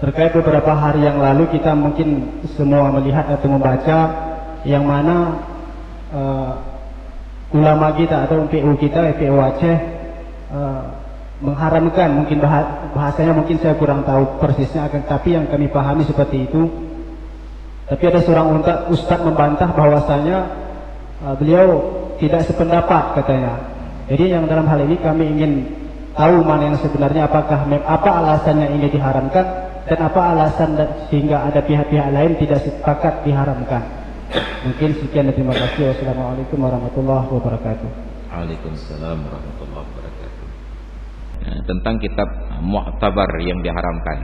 Terkait beberapa hari yang lalu kita mungkin semua melihat atau membaca yang mana ulama kita atau MPU kita, MPU Aceh mengharamkan, mungkin bahasanya mungkin saya kurang tahu persisnya, akan tapi yang kami pahami seperti itu. Tapi ada seorang ustadz membantah bahwasanya beliau tidak sependapat katanya. Jadi yang dalam hal ini kami ingin tahu mana yang sebenarnya, apa alasannya ini diharamkan dan apa alasan sehingga ada pihak-pihak lain tidak sepakat diharamkan. Mungkin sekian dan terima kasih. Wassalamualaikum warahmatullahi wabarakatuh. Waalaikumsalam warahmatullahi wabarakatuh. Tentang kitab Mu'tabar yang diharamkan,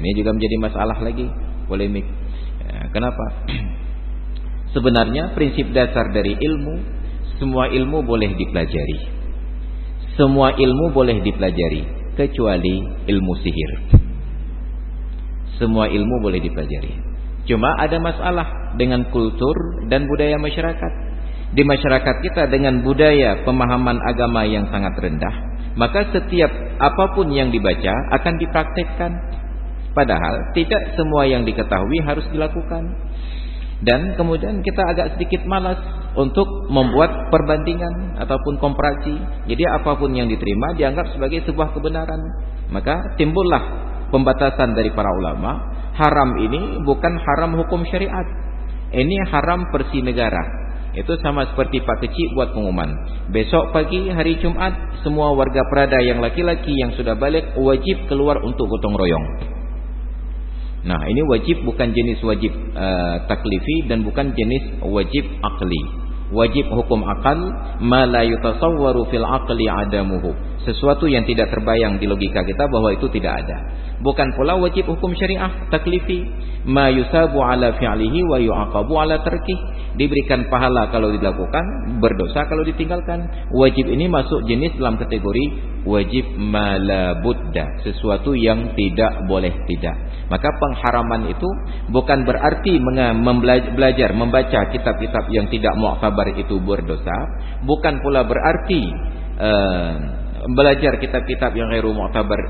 ini juga menjadi masalah lagi, polemik. Kenapa? Sebenarnya prinsip dasar dari ilmu, semua ilmu boleh dipelajari. Semua ilmu boleh dipelajari kecuali ilmu sihir. Semua ilmu boleh dipelajari. Cuma ada masalah dengan kultur dan budaya masyarakat. Di masyarakat kita dengan budaya pemahaman agama yang sangat rendah, maka setiap apapun yang dibaca akan dipraktekkan. Padahal tidak semua yang diketahui harus dilakukan. Dan kemudian kita agak sedikit malas untuk membuat perbandingan ataupun komparasi. Jadi apapun yang diterima dianggap sebagai sebuah kebenaran. Maka timbullah pembatasan dari para ulama. Haram ini bukan haram hukum syariat. Ini haram versi negara. Itu sama seperti Pak Kecik buat pengumuman. Besok pagi hari Jumat, semua warga Prada yang laki-laki yang sudah balik wajib keluar untuk gotong royong. Nah, ini wajib bukan jenis wajib taklifi dan bukan jenis wajib akli. Wajib hukum akal, ma la yutasawwaru fil aqli adamuhu. Sesuatu yang tidak terbayang di logika kita bahwa itu tidak ada. Bukan pula wajib hukum syariah taklifi, ma yusabu ala fi'lihi wa yu'aqabu ala tarkih. Diberikan pahala kalau dilakukan, berdosa kalau ditinggalkan. Wajib ini masuk jenis dalam kategori wajib ma la budda, sesuatu yang tidak boleh tidak. Maka pengharaman itu bukan berarti belajar membaca kitab-kitab yang tidak mu'tabar itu berdosa, bukan pula berarti belajar kitab-kitab yang ghairu mu'tabar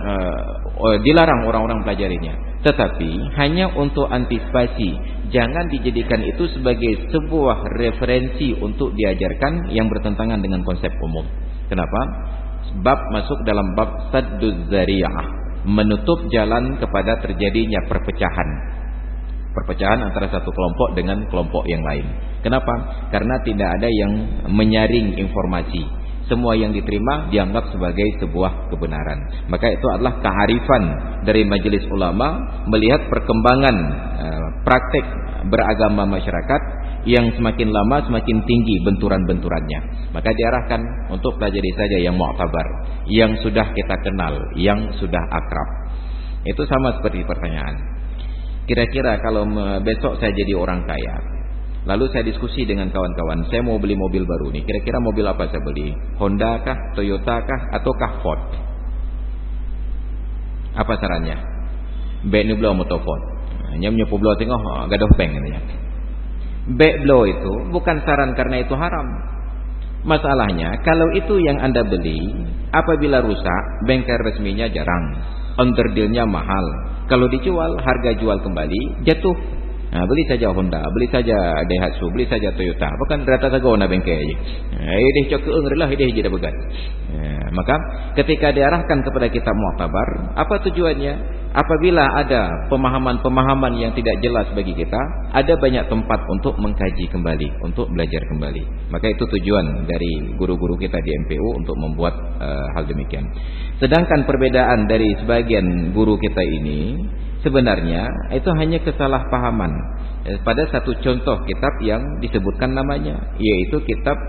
dilarang orang-orang pelajarinya. Tetapi hanya untuk antisipasi, jangan dijadikan itu sebagai sebuah referensi untuk diajarkan yang bertentangan dengan konsep umum. Kenapa? Bab masuk dalam bab sadduz zari'ah, menutup jalan kepada terjadinya perpecahan. Perpecahan antara satu kelompok dengan kelompok yang lain. Kenapa? Karena tidak ada yang menyaring informasi. Semua yang diterima dianggap sebagai sebuah kebenaran. Maka itu adalah kearifan dari majelis ulama melihat perkembangan praktek beragama masyarakat yang semakin lama semakin tinggi benturan-benturannya. Maka diarahkan untuk pelajari saja yang mu'tabar, yang sudah kita kenal, yang sudah akrab. Itu sama seperti pertanyaan. Kira-kira kalau besok saya jadi orang kaya, lalu saya diskusi dengan kawan-kawan, saya mau beli mobil baru nih. Kira-kira mobil apa saya beli? Honda kah, Toyota kah, ataukah Ford? Apa sarannya? Baik ni belau motor Ford. Hanya menyepu belau tengok gaduh bank katanya. Baik belau itu bukan saran karena itu haram. Masalahnya kalau itu yang Anda beli, apabila rusak, bengkel resminya jarang, underdealnya mahal. Kalau dijual, harga jual kembali jatuh. Nah, beli saja Honda, beli saja Daihatsu, beli saja Toyota. Bukan rata saja nak bengkel aja. Ini cokong relah, ini jadi begat. Maka ketika diarahkan kepada kitab mu'tabar, apa tujuannya? Apabila ada pemahaman-pemahaman yang tidak jelas bagi kita, ada banyak tempat untuk mengkaji kembali, untuk belajar kembali. Maka itu tujuan dari guru-guru kita di MPU untuk membuat hal demikian. Sedangkan perbedaan dari sebagian guru kita ini sebenarnya itu hanya kesalahpahaman pada satu contoh kitab yang disebutkan namanya, yaitu kitab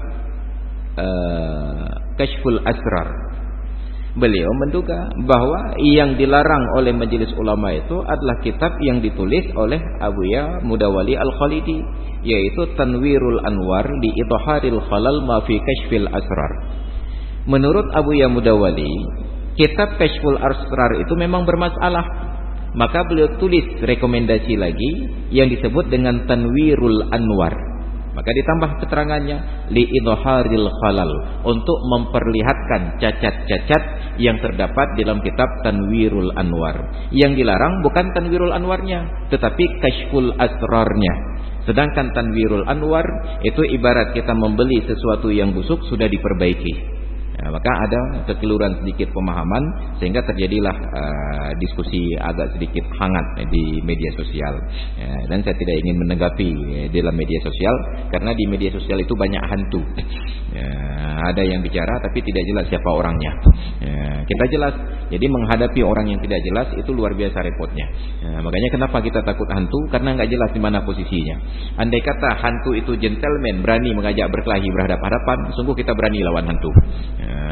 Kashful Asrar. Beliau menduga bahwa yang dilarang oleh majelis ulama itu adalah kitab yang ditulis oleh Abuya Mudawali Al-Khalidi, yaitu Tanwirul Anwar li Idharil Khalal ma fi Kashfil Asrar. Menurut Abuya Mudawali, kitab Kashful Asrar itu memang bermasalah. Maka beliau tulis rekomendasi lagi yang disebut dengan Tanwirul Anwar. Maka ditambah keterangannya li'idharil khalal, untuk memperlihatkan cacat-cacat yang terdapat dalam kitab Tanwirul Anwar. Yang dilarang bukan Tanwirul Anwarnya, tetapi Kashful Asrarnya. Sedangkan Tanwirul Anwar itu ibarat kita membeli sesuatu yang busuk sudah diperbaiki. Maka ada kekeliruan sedikit pemahaman sehingga terjadilah diskusi agak sedikit hangat di media sosial. Dan saya tidak ingin menanggapi dalam media sosial karena di media sosial itu banyak hantu. Ada yang bicara tapi tidak jelas siapa orangnya. Kita jelas. Jadi menghadapi orang yang tidak jelas itu luar biasa repotnya. Makanya kenapa kita takut hantu? Karena nggak jelas di mana posisinya. Andai kata hantu itu gentleman, berani mengajak berkelahi berhadap-hadapan, sungguh kita berani lawan hantu.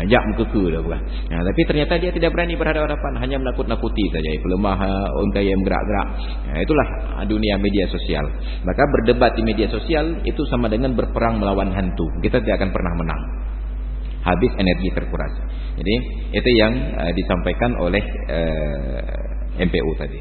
Jak mengkeku dah bukan. Tapi ternyata dia tidak berani berhadapan-hadapan, hanya menakut-nakuti saja. Pelemah unta yang bergerak-gerak. Itulah dunia media sosial. Maka berdebat di media sosial itu sama dengan berperang melawan hantu. Kita tidak akan pernah menang. Habis energi terkuras. Jadi itu yang disampaikan oleh MPU tadi.